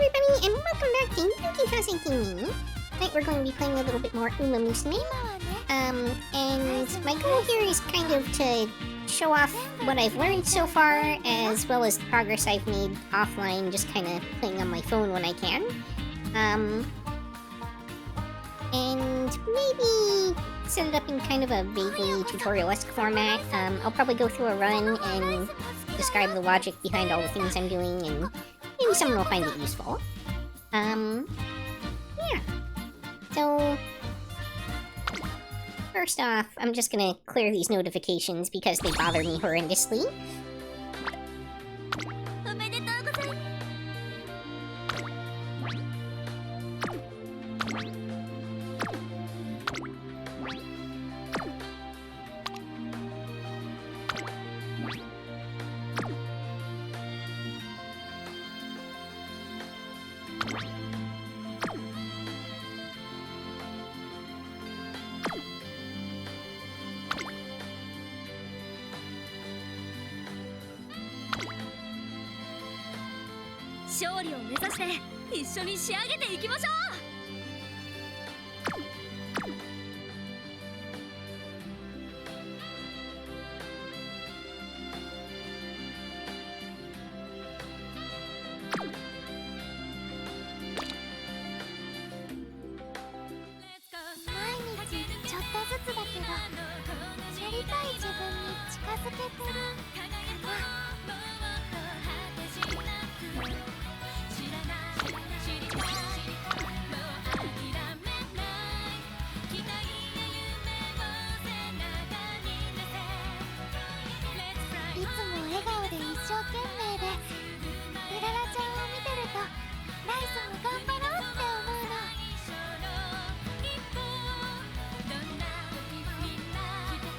everybody, and welcome back to Yukikazegaming. Tonight we're going to be playing a little bit more Umamusume. And my goal here is kind of to show off what I've learned so far, as well as the progress I've made offline, just kind of playing on my phone when I can. And maybe set it up in kind of a vaguely tutorial-esque format. I'll probably go through a run and describe the logic behind all the things I'm doing, and maybe someone will find it useful. Yeah. So, first off, I'm just gonna clear these notifications because they bother me horrendously.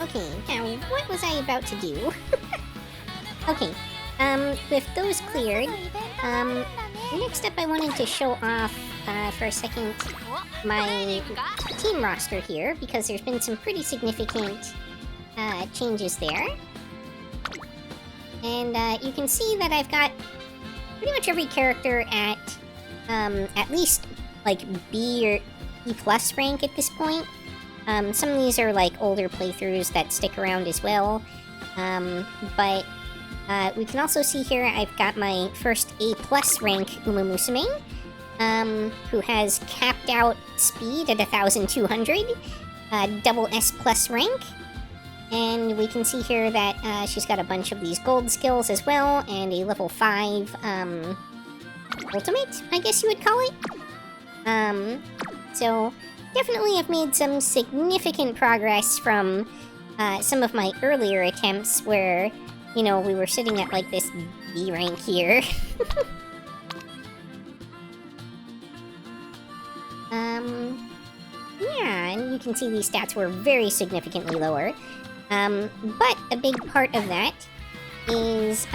Okay, now what was I about to do? Okay, with those cleared, next up I wanted to show off, for a second, my team roster here, because there's been some pretty significant, changes there. And, you can see that I've got pretty much every character at least, like, B or E+ rank at this point. Some of these are, like, older playthroughs that stick around as well. But we can also see here I've got my first A+ rank Umamusume, who has capped out speed at 1,200, double S+ rank. And we can see here that she's got a bunch of these gold skills as well, and a level 5 ultimate, I guess you would call it. So definitely have made some significant progress from some of my earlier attempts where, you know, we were sitting at like this B rank here. Yeah, and you can see these stats were very significantly lower. But a big part of that is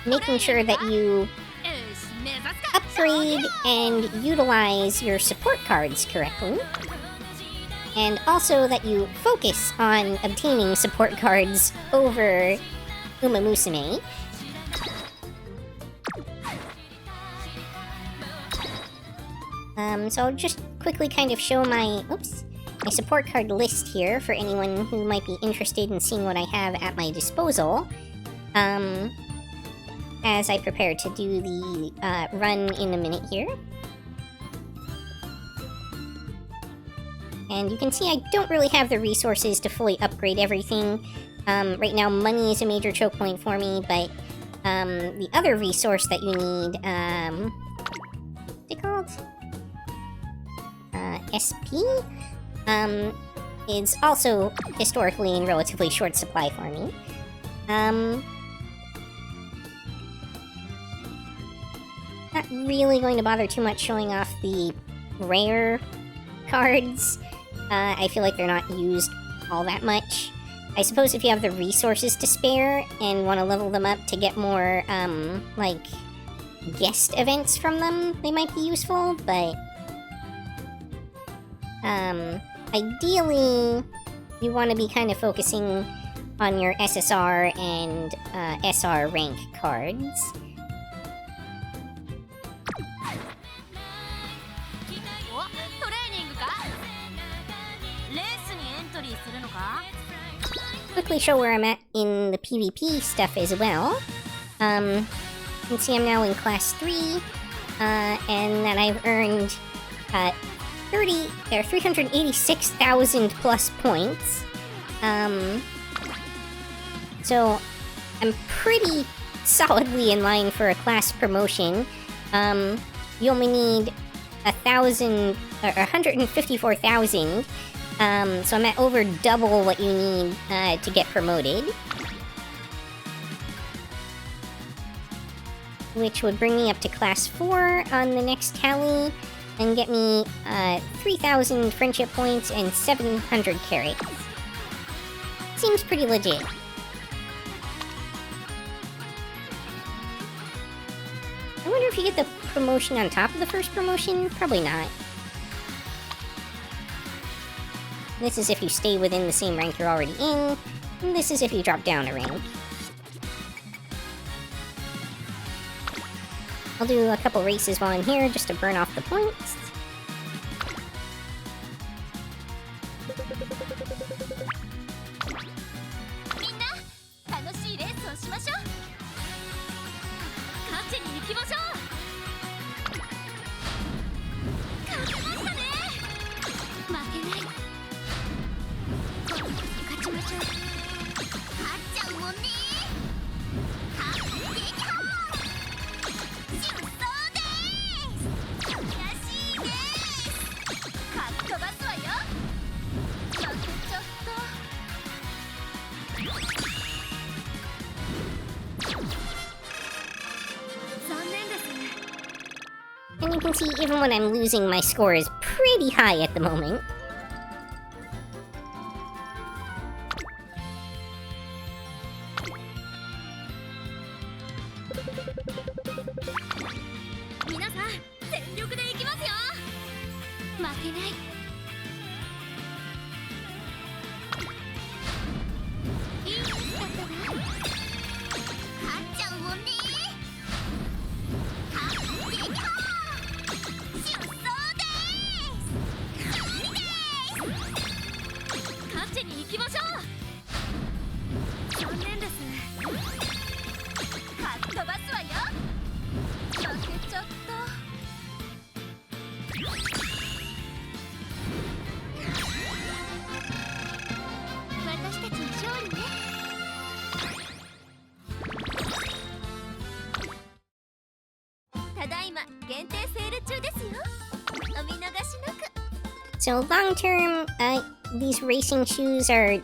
making sure that you upgrade and utilize your support cards correctly. And also that you focus on obtaining support cards over Umamusume. So I'll just quickly kind of show my support card list here for anyone who might be interested in seeing what I have at my disposal, as I prepare to do the run in a minute here. And you can see I don't really have the resources to fully upgrade everything. Right now, money is a major choke point for me, but the other resource that you need, what's it called? SP? Is also historically in relatively short supply for me. Not really going to bother too much showing off the rare cards. I feel like they're not used all that much. I suppose if you have the resources to spare and want to level them up to get more, like, guest events from them, they might be useful, but ideally, you want to be kind of focusing on your SSR and SR rank cards. quickly show where I'm at in the PvP stuff as well. You can see I'm now in Class 3, and that I've earned 386,000 plus points. So I'm pretty solidly in line for a class promotion. You only need 154,000. So I'm at over double what you need to get promoted. Which would bring me up to Class 4 on the next tally, and get me 3,000 friendship points and 700 carrots. Seems pretty legit. I wonder if you get the promotion on top of the first promotion? Probably not. This is if you stay within the same rank you're already in, and this is if you drop down a rank. I'll do a couple races while I'm here, just to burn off the points. And you can see, even when I'm losing, my score is pretty high at the moment. So long term, these racing shoes are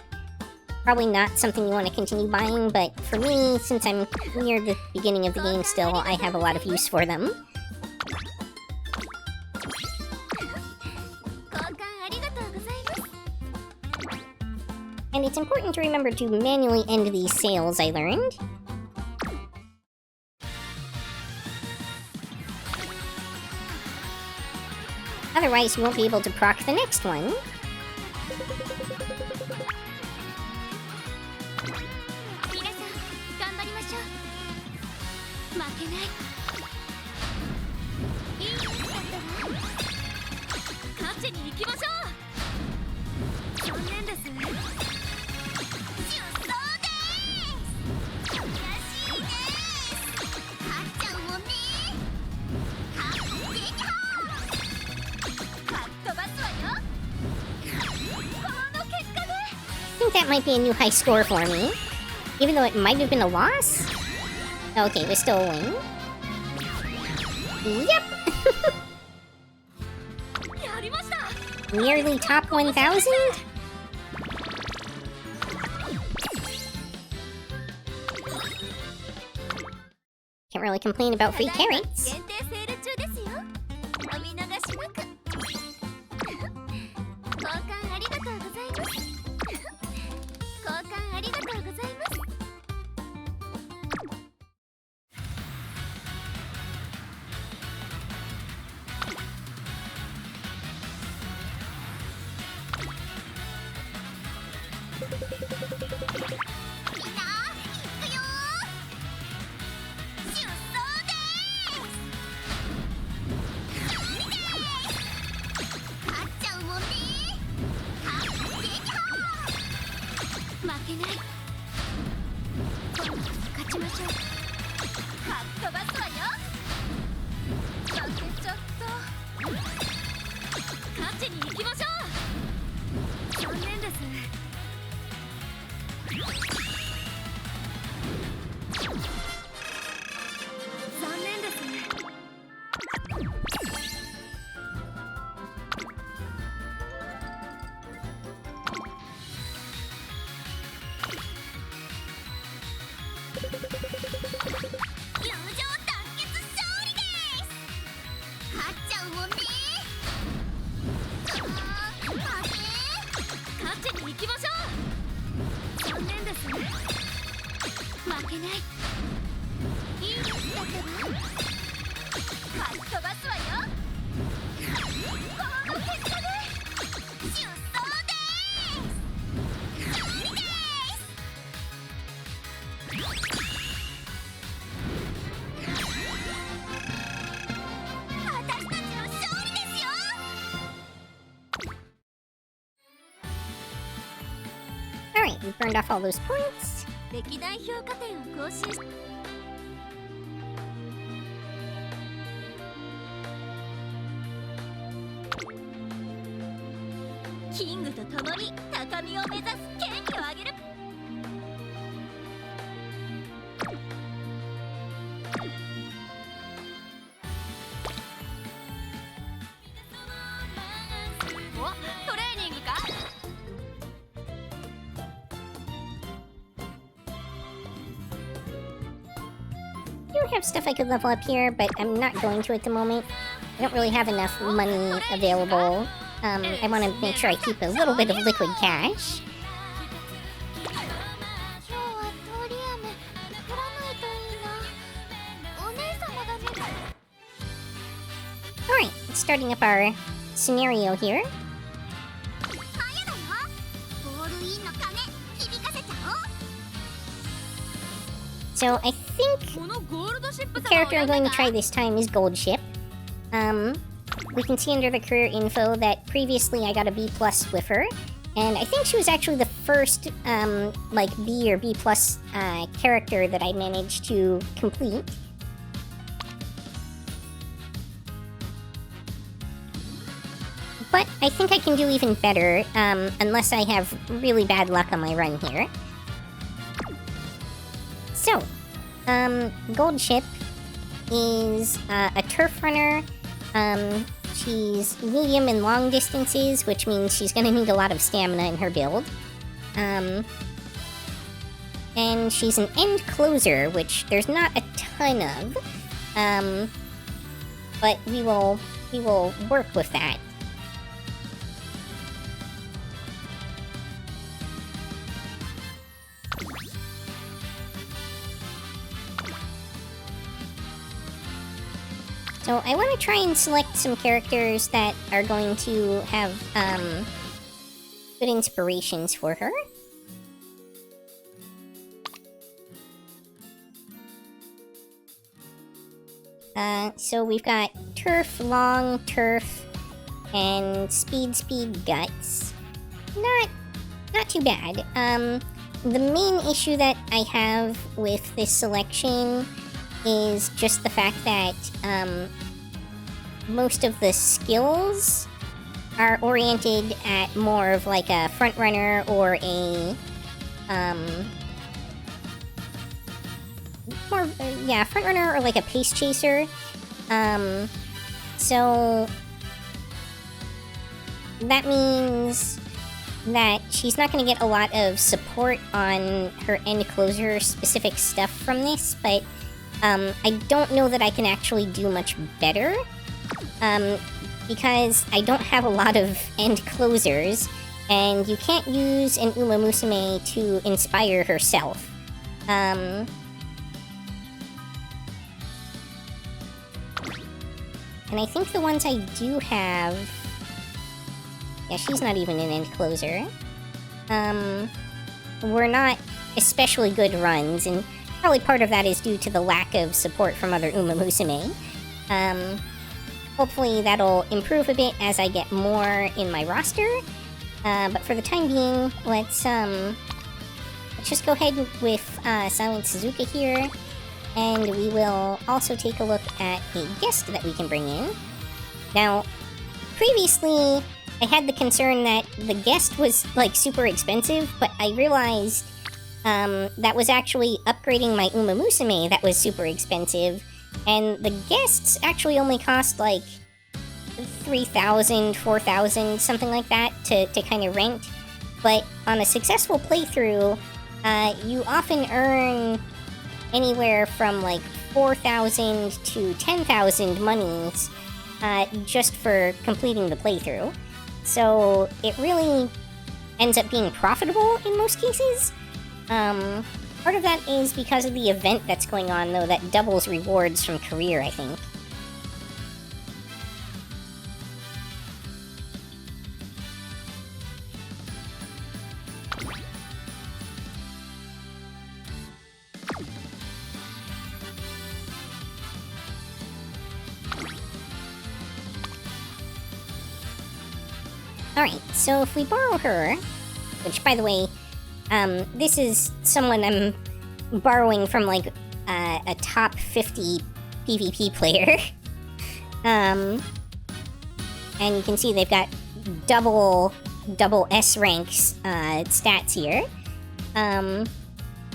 probably not something you want to continue buying, but for me, since I'm near the beginning of the game still, I have a lot of use for them. And it's important to remember to manually end these sales, I learned. Otherwise, you won't be able to proc the next one. I think that might be a new high score for me. Even though it might have been a loss? Okay, it was still a win. Yep! Nearly top 1,000? Can't really complain about free carrots. Alright, we burned off all those points. 歴代評価点を更新しキングと共に高みを目指す権利をあげる。お、トレーニングか。 I do have stuff I could level up here, but I'm not going to at the moment. I don't really have enough money available. I want to make sure I keep a little bit of liquid cash. Alright, starting up our scenario here. So I think the character I'm going to try this time is Gold Ship. We can see under the career info that previously I got a B+ with her, and I think she was actually the first, like, B or B+ character that I managed to complete. But I think I can do even better, unless I have really bad luck on my run here. So, Gold Ship is a turf runner. She's medium and long distances, which means she's going to need a lot of stamina in her build. And she's an end closer, which there's not a ton of. But we will work with that. So I want to try and select some characters that are going to have good inspirations for her. So we've got Turf, Long, Turf, and Speed, Guts. Not too bad. The main issue that I have with this selection is just the fact that most of the skills are oriented at more of like a front runner or a front runner or like a pace chaser. So that means that she's not going to get a lot of support on her end closer specific stuff from this, but I don't know that I can actually do much better, because I don't have a lot of end closers, and you can't use an Umamusume to inspire herself. And I think the ones I do have... Yeah, she's not even an end closer. Were not especially good runs, and probably part of that is due to the lack of support from other Umamusume. Hopefully that'll improve a bit as I get more in my roster. But for the time being, let's let's just go ahead with Silent Suzuka here, and we will also take a look at a guest that we can bring in. Now, previously, I had the concern that the guest was, like, super expensive, but I realized that was actually upgrading my Umamusume that was super expensive, and the guests actually only cost, like, 3,000, 4,000, something like that to kind of rent. But on a successful playthrough, you often earn anywhere from, like, 4,000 to 10,000 monies just for completing the playthrough. So it really ends up being profitable in most cases. Part of that is because of the event that's going on, though, that doubles rewards from career, I think. Alright, so if we borrow her, which, by the way, this is someone I'm borrowing from, like, a top 50 PvP player. And you can see they've got double S ranks stats here.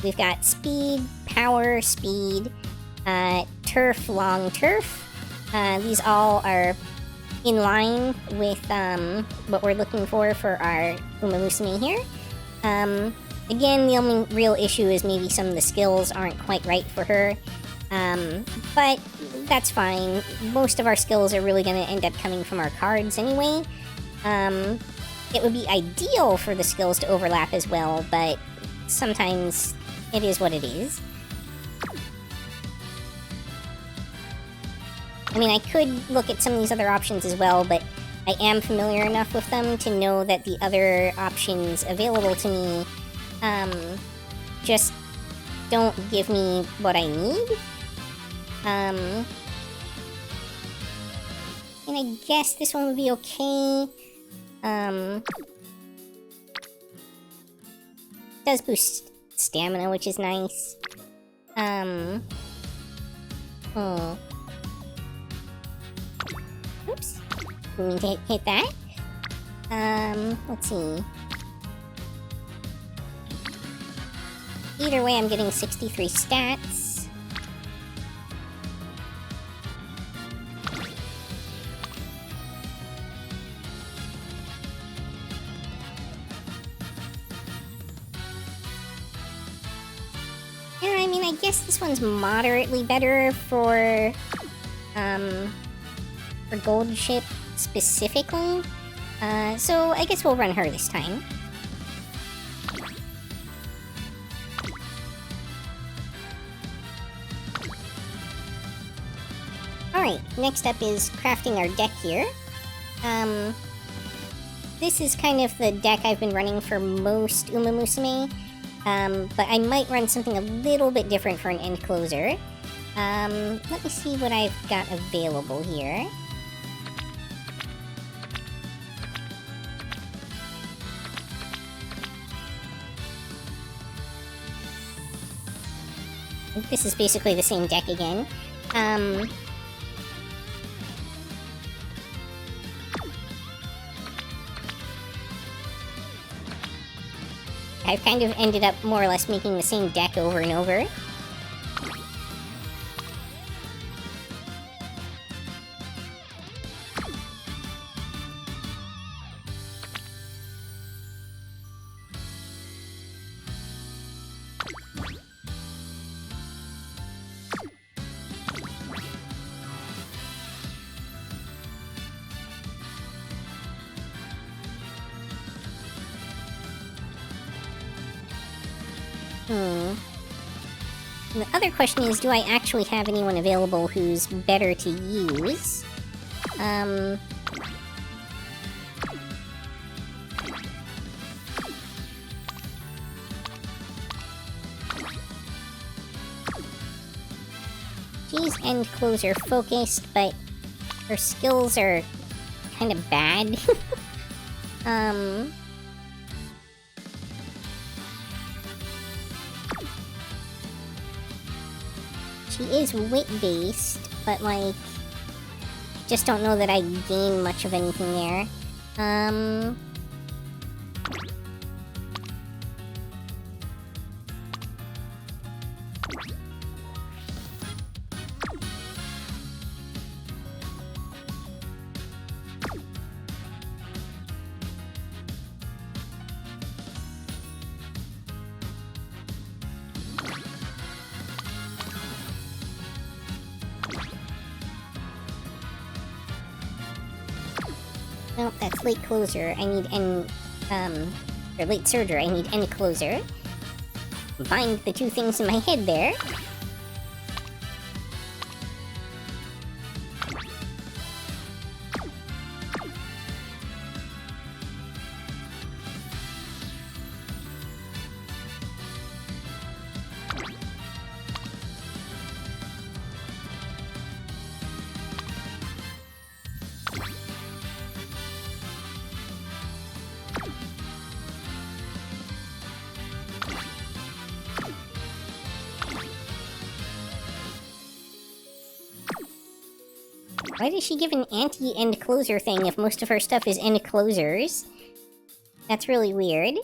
We've got speed, power, speed, turf, long turf. These all are in line with what we're looking for our Umamusume here. Again, the only real issue is maybe some of the skills aren't quite right for her. But that's fine. Most of our skills are really going to end up coming from our cards anyway. It would be ideal for the skills to overlap as well, but sometimes it is what it is. I mean, I could look at some of these other options as well, but I am familiar enough with them to know that the other options available to me just don't give me what I need. And I guess this one would be okay. Does boost stamina, which is nice. Oops. Didn't mean to hit that. Let's see. Either way, I'm getting 63 stats. Yeah, I mean, I guess this one's moderately better for Gold Ship specifically. So I guess we'll run her this time. Alright, next up is crafting our deck here. This is kind of the deck I've been running for most Umamusume, but I might run something a little bit different for an end closer. Let me see what I've got available here. This is basically the same deck again. I've kind of ended up more or less making the same deck over and over. And the other question is, do I actually have anyone available who's better to use? She's end closer focused, but her skills are kind of bad. She is wit-based, but, like, just don't know that I gain much of anything there. Nope, that's late closer. I need or late surger. I need end closer. Combined the two things in my head there. Why does she give an anti-end closer thing if most of her stuff is end closers? That's really weird.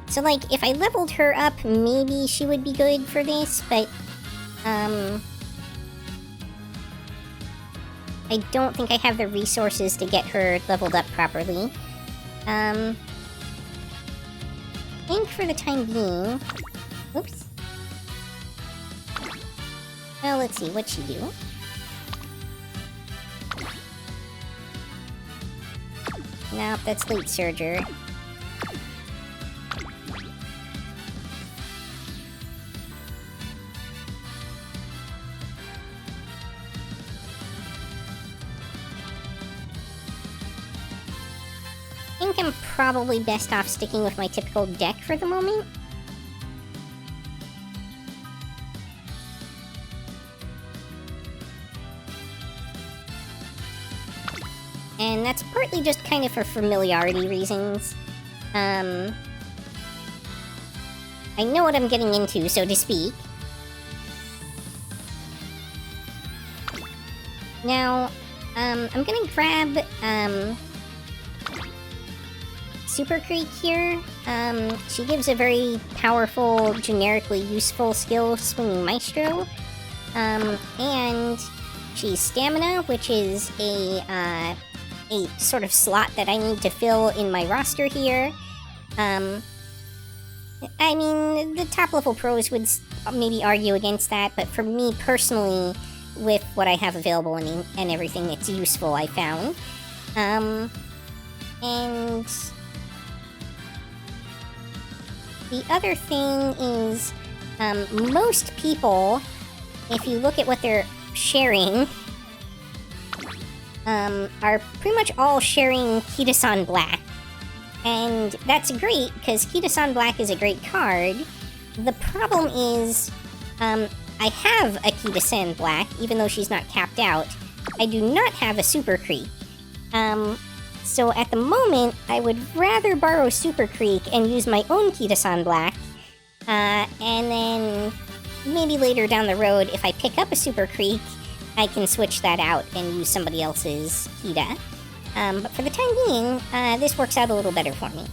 So, like, if I leveled her up, maybe she would be good for this, but, I don't think I have the resources to get her leveled up properly. I think for the time being... Oops. Well, let's see, what'd she do? Nope, that's late surger. I think I'm probably best off sticking with my typical deck for the moment. And that's partly just kind of for familiarity reasons. I know what I'm getting into, so to speak. Now, I'm gonna grab, Super Creek here. She gives a very powerful, generically useful skill, Swinging Maestro. And she's Stamina, which is a sort of slot that I need to fill in my roster here. I mean, the top-level pros would maybe argue against that, but for me personally, with what I have available and everything, it's useful, I found. And... the other thing is, most people, if you look at what they're sharing, are pretty much all sharing Kitasan Black. And that's great, because Kitasan Black is a great card. The problem is, I have a Kitasan Black, even though she's not capped out. I do not have a Super Creek. So at the moment, I would rather borrow Super Creek and use my own Kitasan Black, and then maybe later down the road, if I pick up a Super Creek, I can switch that out and use somebody else's Kita. But for the time being, this works out a little better for me.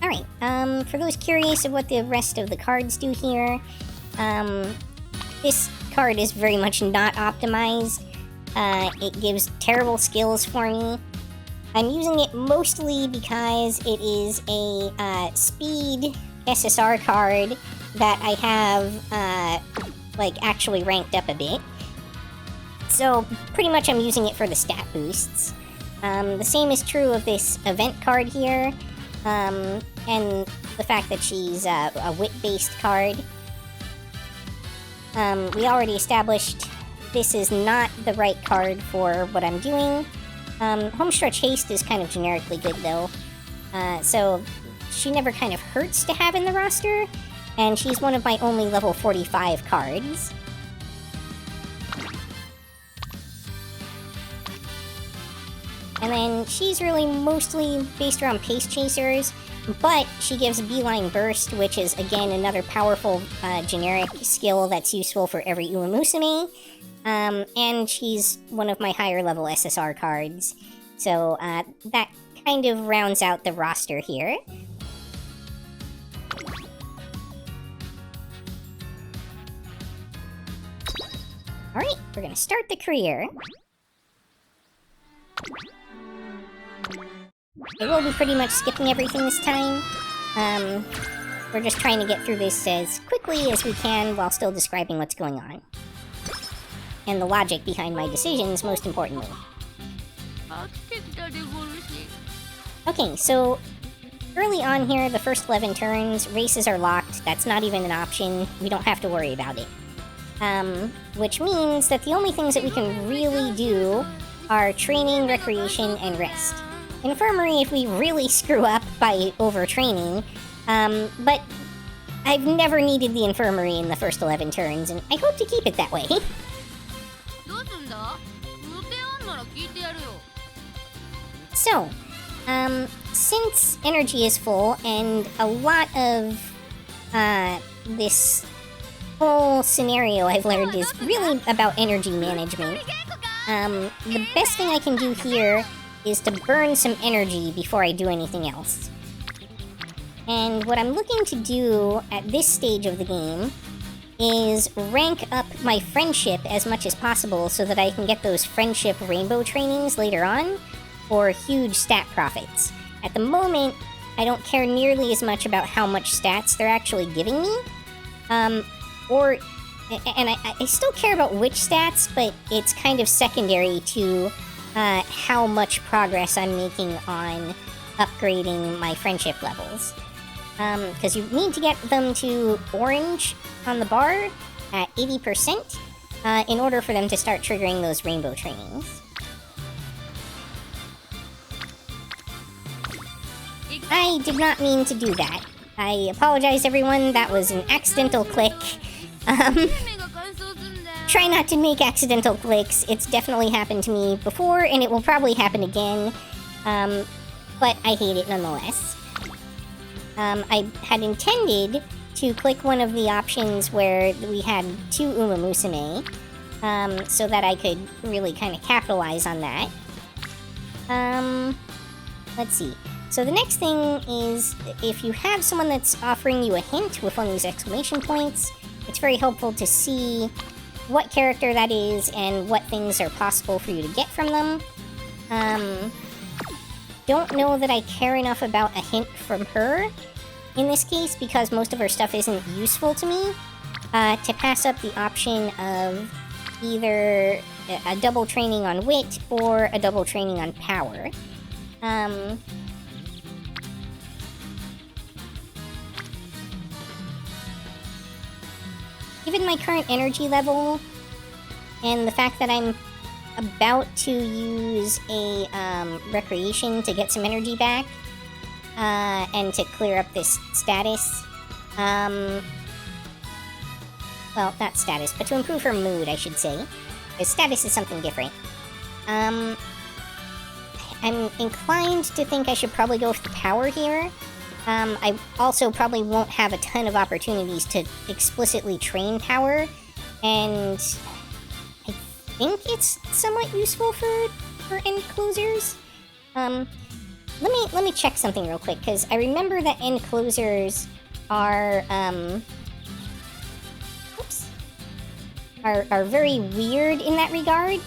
Alright, for those curious of what the rest of the cards do here, this card is very much not optimized. It gives terrible skills for me. I'm using it mostly because it is a speed SSR card that I have like actually ranked up a bit. So pretty much I'm using it for the stat boosts. The same is true of this event card here, and the fact that she's a wit-based card. We already established this is not the right card for what I'm doing. Homestretch Haste is kind of generically good, though. So she never kind of hurts to have in the roster, and she's one of my only level 45 cards. And then she's really mostly based around pace chasers, but she gives Beeline Burst, which is, again, another powerful generic skill that's useful for every Umamusume. And she's one of my higher level SSR cards. So that kind of rounds out the roster here. Alright, we're gonna start the career. I will be pretty much skipping everything this time. We're just trying to get through this as quickly as we can while still describing what's going on. And the logic behind my decisions, most importantly. Okay, so early on here, the first 11 turns, races are locked. That's not even an option. We don't have to worry about it. Which means that the only things that we can really do are training, recreation, and rest. Infirmary if we really screw up by overtraining, but I've never needed the infirmary in the first 11 turns, and I hope to keep it that way. So, since energy is full, and a lot of this whole scenario I've learned is really about energy management, the best thing I can do here is to burn some energy before I do anything else. And what I'm looking to do at this stage of the game is rank up my friendship as much as possible so that I can get those friendship rainbow trainings later on for huge stat profits. At the moment, I don't care nearly as much about how much stats they're actually giving me. I still care about which stats, but it's kind of secondary to how much progress I'm making on upgrading my friendship levels. Because you need to get them to orange on the bar at 80% in order for them to start triggering those rainbow trainings. I did not mean to do that. I apologize, everyone. That was an accidental click. Try not to make accidental clicks. It's definitely happened to me before, and it will probably happen again. But I hate it nonetheless. I had intended to click one of the options where we had 2 Umamusume, so that I could really kind of capitalize on that. Let's see. So the next thing is, if you have someone that's offering you a hint with one of these exclamation points, it's very helpful to see what character that is and what things are possible for you to get from them. Don't know that I care enough about a hint from her in this case, because most of her stuff isn't useful to me, to pass up the option of either a double training on wit or a double training on power. Given my current energy level, and the fact that I'm about to use a recreation to get some energy back, and to clear up this status, well, not status, but to improve her mood, I should say, because status is something different. I'm inclined to think I should probably go with the power here. I also probably won't have a ton of opportunities to explicitly train power, and I think it's somewhat useful for end closers. Let me check something real quick, because I remember that end closers are very weird in that regard.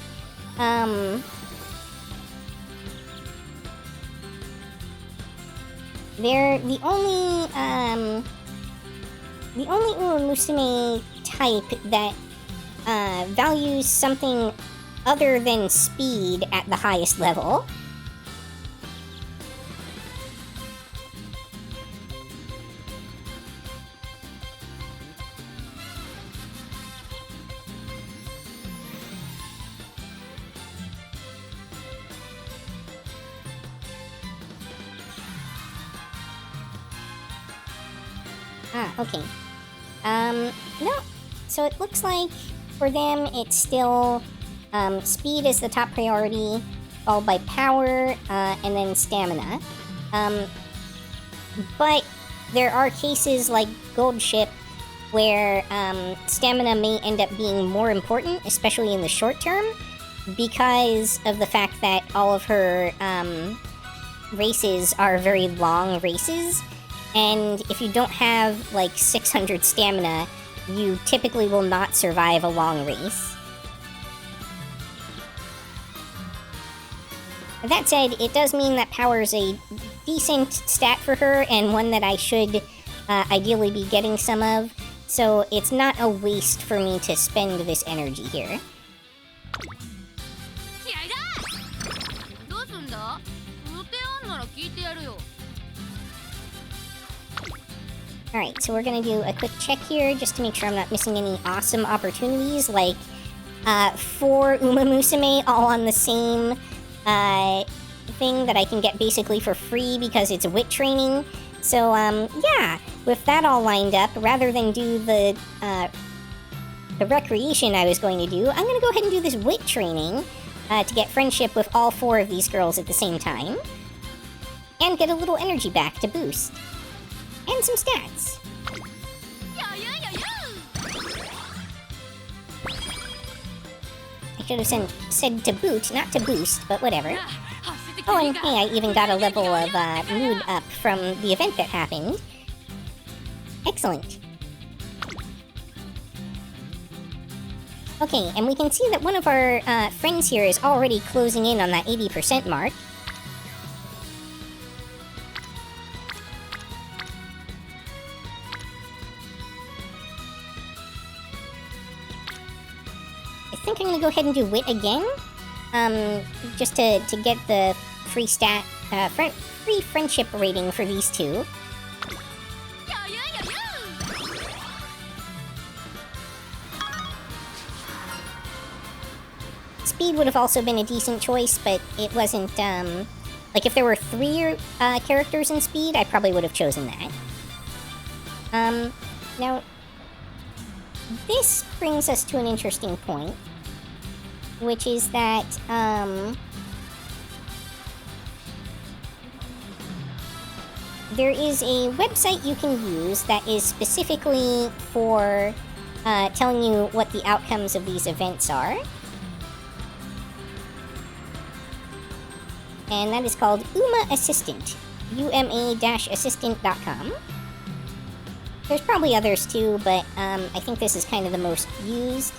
They're the only Umamusume type that values something other than speed at the highest level. Okay. No. So it looks like for them it's still speed is the top priority, followed by power, and then stamina. But there are cases like Gold Ship where stamina may end up being more important, especially in the short term, because of the fact that all of her races are very long races, and if you don't have like 600 stamina, you typically will not survive a long race. That said, it does mean that power is a decent stat for her, and one that I should ideally be getting some of, so it's not a waste for me to spend this energy here. 気合いだ。どうすんだ？予定あんなら聞いてやるよ。 Alright, so we're gonna do a quick check here, just to make sure I'm not missing any awesome opportunities, like 4 Umamusume all on the same thing that I can get basically for free because it's wit training. So, yeah, with that all lined up, rather than do the recreation I was going to do, I'm gonna go ahead and do this wit training to get friendship with all 4 of these girls at the same time, and get a little energy back to boost. And some stats. I should have said to boot, not to boost, but whatever. Oh, and hey, I even got a level of mood up from the event that happened. Excellent. Okay, and we can see that one of our friends here is already closing in on that 80% mark. I think I'm gonna go ahead and do wit again, just to get the free free friendship rating for these two. Speed would have also been a decent choice, but it wasn't, like if there were 3 characters in speed, I probably would have chosen that. Now, this brings us to an interesting point, which is that, there is a website you can use that is specifically for telling you what the outcomes of these events are. And that is called Uma Assistant, uma-assistant.com. There's probably others too, but I think this is kind of the most used.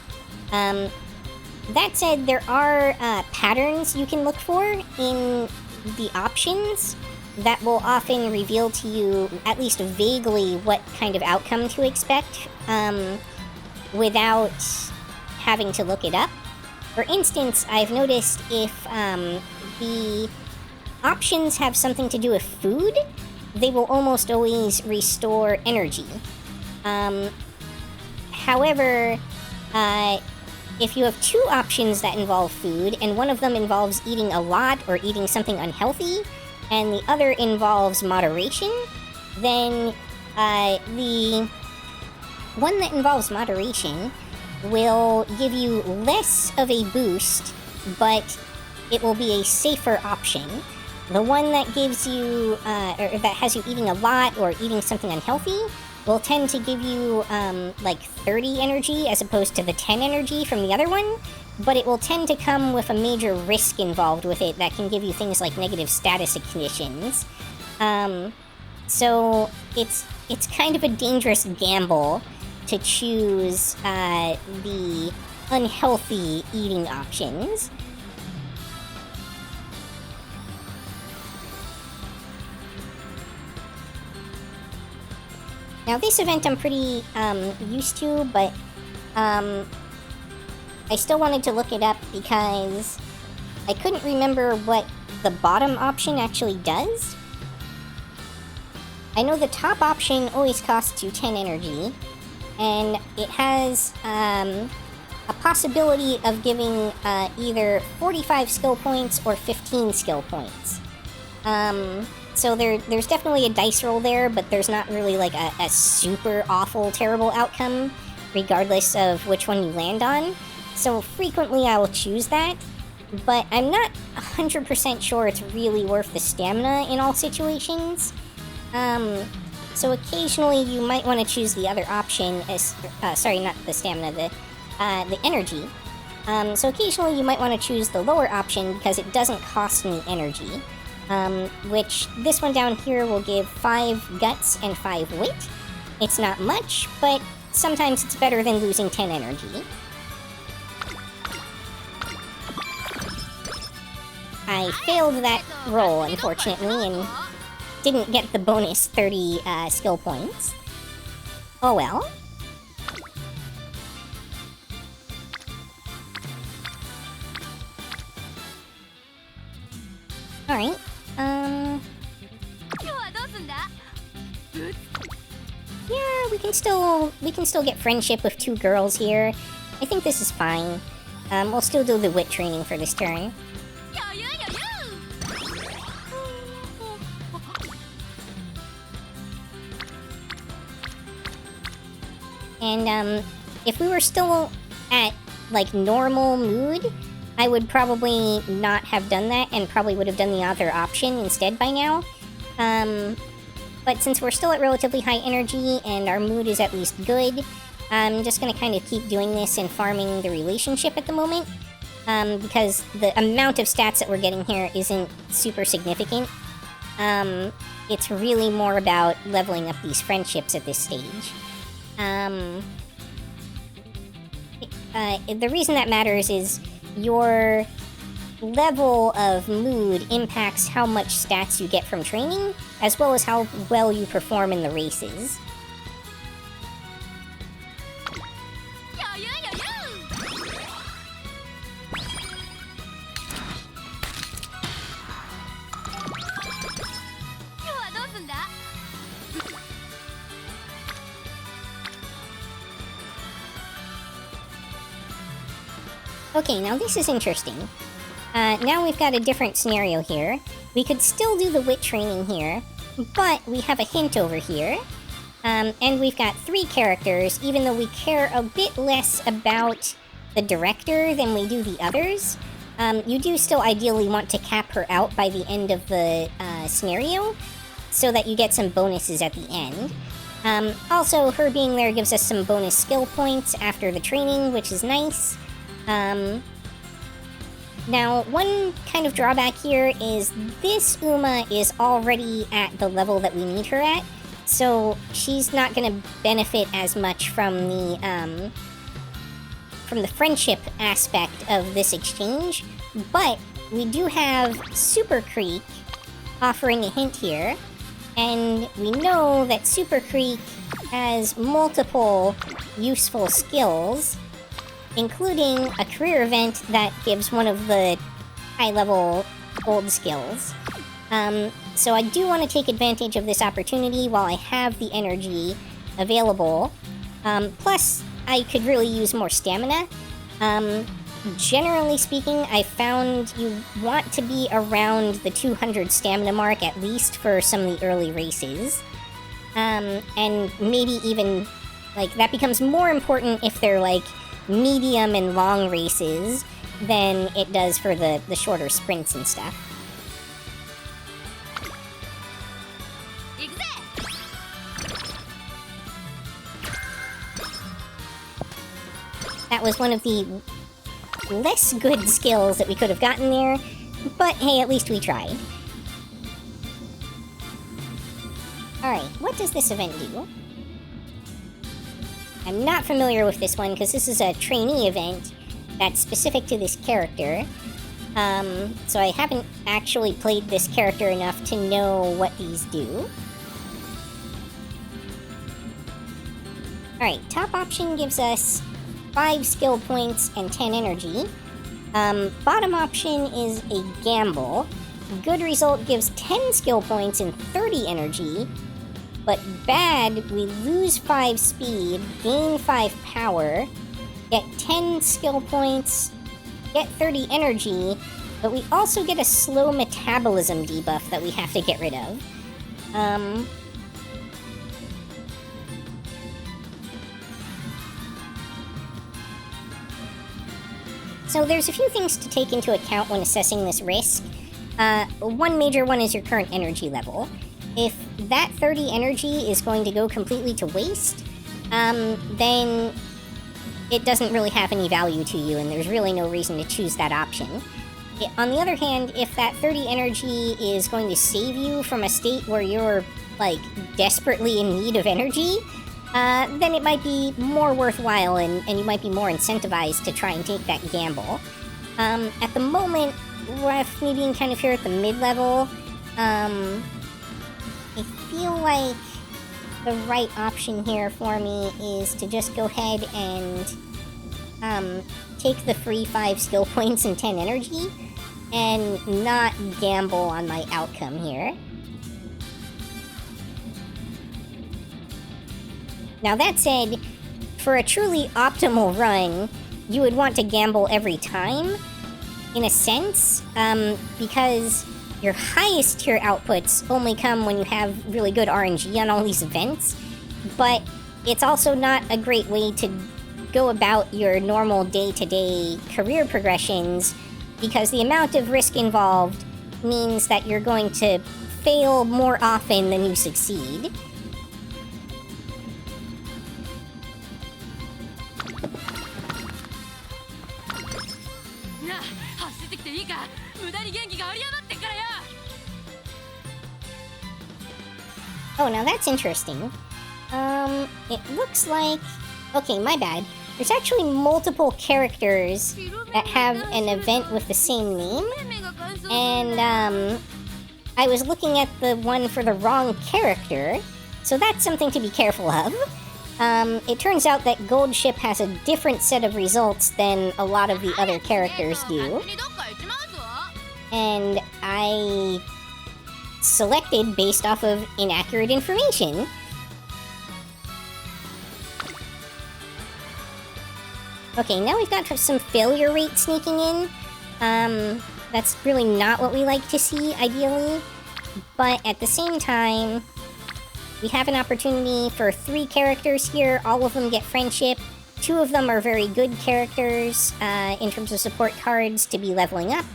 That said, there are patterns you can look for in the options that will often reveal to you, at least vaguely, what kind of outcome to expect without having to look it up. For instance, I've noticed if the options have something to do with food, they will almost always restore energy. However, if you have 2 options that involve food, and one of them involves eating a lot or eating something unhealthy, and the other involves moderation, then the one that involves moderation will give you less of a boost, but it will be a safer option. The one that gives you, or that has you eating a lot or eating something unhealthy, will tend to give you, like 30 energy as opposed to the 10 energy from the other one, but it will tend to come with a major risk involved with it that can give you things like negative status conditions. So it's kind of a dangerous gamble to choose the unhealthy eating options. Now, this event I'm pretty used to, but I still wanted to look it up because I couldn't remember what the bottom option actually does. I know the top option always costs you 10 energy, and it has a possibility of giving either 45 skill points or 15 skill points. So there's definitely a dice roll there, but there's not really like a super awful, terrible outcome, regardless of which one you land on. So frequently I will choose that. but I'm not 100% sure it's really worth the stamina in all situations. So occasionally you might want to choose the other option as, sorry, not the stamina, the energy. So occasionally you might want to choose the lower option because it doesn't cost any energy, which this one down here will give 5 guts and 5 wit. It's not much, but sometimes it's better than losing 10 energy. I failed that roll, unfortunately, and didn't get the bonus 30 skill points. Oh well. Alright, yeah, we can still get friendship with 2 girls here. I think this is fine. We'll still do the wit training for this turn. And, if we were still at, like, normal mood, I would probably not have done that and probably would have done the other option instead by now. But since we're still at relatively high energy and our mood is at least good, I'm just gonna kind of keep doing this and farming the relationship at the moment, because the amount of stats that we're getting here isn't super significant. It's really more about leveling up these friendships at this stage. The reason that matters is your level of mood impacts how much stats you get from training, as well as how well you perform in the races. Okay, now this is interesting. Now we've got a different scenario here. We could still do the wit training here, but we have a hint over here. And we've got 3 characters, even though we care a bit less about the director than we do the others. You do still ideally want to cap her out by the end of the scenario, so that you get some bonuses at the end. Also, her being there gives us some bonus skill points after the training, which is nice. Now, one kind of drawback here is this Uma is already at the level that we need her at, so she's not going to benefit as much from the friendship aspect of this exchange, but we do have Super Creek offering a hint here, and we know that Super Creek has multiple useful skills, including a career event that gives one of the high-level gold skills. So I do want to take advantage of this opportunity while I have the energy available. Plus, I could really use more stamina. Generally speaking, I found you want to be around the 200 stamina mark at least for some of the early races. And maybe even, like, that becomes more important if they're, like, medium and long races than it does for the shorter sprints and stuff. That was one of the less good skills that we could have gotten there, but hey, at least we tried. Alright, what does this event do? I'm not familiar with this one because this is a trainee event that's specific to this character. So I haven't actually played this character enough to know what these do. Alright, top option gives us 5 skill points and 10 energy. Bottom option is a gamble. Good result gives 10 skill points and 30 energy. But bad, we lose 5 speed, gain 5 power, get 10 skill points, get 30 energy, but we also get a slow metabolism debuff that we have to get rid of. So there's a few things to take into account when assessing this risk. One major one is your current energy level. If that 30 energy is going to go completely to waste, then it doesn't really have any value to you, and there's really no reason to choose that option. On the other hand, if that 30 energy is going to save you from a state where you're, like, desperately in need of energy, then it might be more worthwhile and you might be more incentivized to try and take that gamble. At the moment, with me being kind of here at the mid-level, I feel like the right option here for me is to just go ahead and take the free 5 skill points and 10 energy and not gamble on my outcome here. Now that said, for a truly optimal run, you would want to gamble every time, in a sense, because your highest tier outputs only come when you have really good RNG on all these events, but it's also not a great way to go about your normal day-to-day career progressions, because the amount of risk involved means that you're going to fail more often than you succeed. Oh, now that's interesting. It looks like... Okay, my bad. There's actually multiple characters that have an event with the same name, and, I was looking at the one for the wrong character, so that's something to be careful of. It turns out that Gold Ship has a different set of results than a lot of the other characters do, and I selected based off of inaccurate information. Okay, now we've got some failure rate sneaking in. That's really not what we like to see, ideally. But at the same time, we have an opportunity for 3 characters here. All of them get friendship. 2 of them are very good characters in terms of support cards to be leveling up.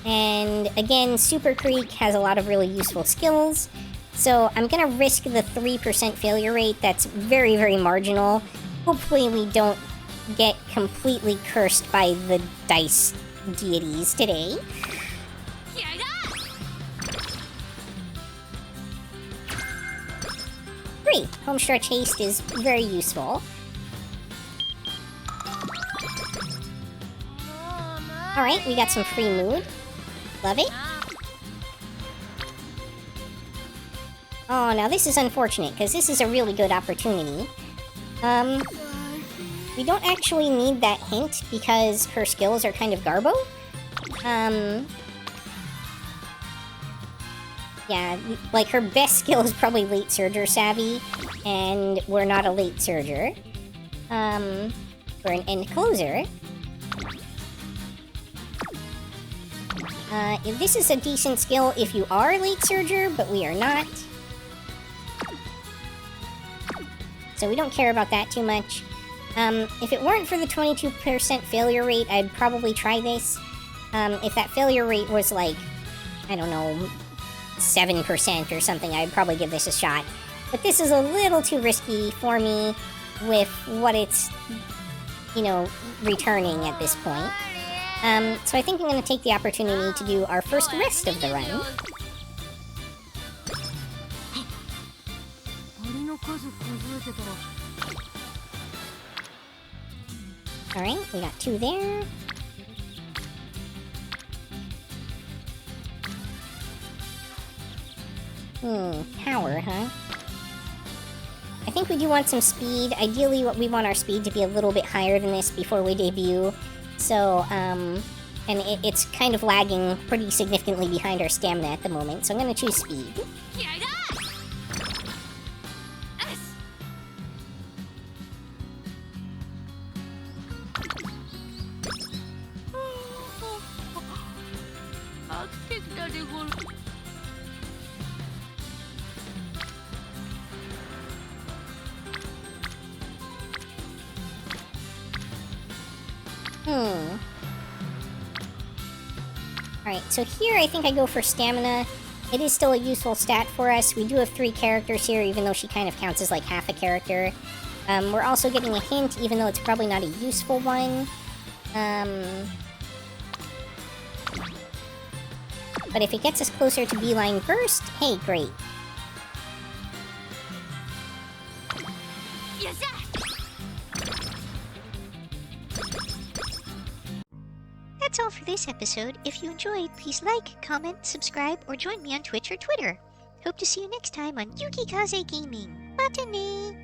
And again, Super Creek has a lot of really useful skills. So I'm gonna risk the 3% failure rate. That's very, very marginal. Hopefully we don't get completely cursed by the dice deities today. Great! Homestretch Haste is very useful. Alright, we got some free mood. Love it. Oh, now this is unfortunate, because this is a really good opportunity. We don't actually need that hint, because her skills are kind of garbo. Yeah, like, her best skill is probably Late Surger Savvy, and we're not a Late Surger. We're an End Closer. This is a decent skill if you are a Late Surger, but we are not. So we don't care about that too much. If it weren't for the 22% failure rate, I'd probably try this. If that failure rate was like, I don't know, 7% or something, I'd probably give this a shot. But this is a little too risky for me with what it's, you know, returning at this point. So I think I'm going to take the opportunity to do our first rest of the run. Alright, we got 2 there. Power, huh? I think we do want some speed. Ideally, we want our speed to be a little bit higher than this before we debut. So, and it's kind of lagging pretty significantly behind our stamina at the moment, so I'm gonna choose speed. Alright, so here I think I go for stamina. It is still a useful stat for us. We do have 3 characters here, even though she kind of counts as like half a character. We're also getting a hint, even though it's probably not a useful one. But if it gets us closer to Beeline Burst, hey, great. That's all for this episode. If you enjoyed, please like, comment, subscribe, or join me on Twitch or Twitter. Hope to see you next time on Yukikaze Gaming. Botany!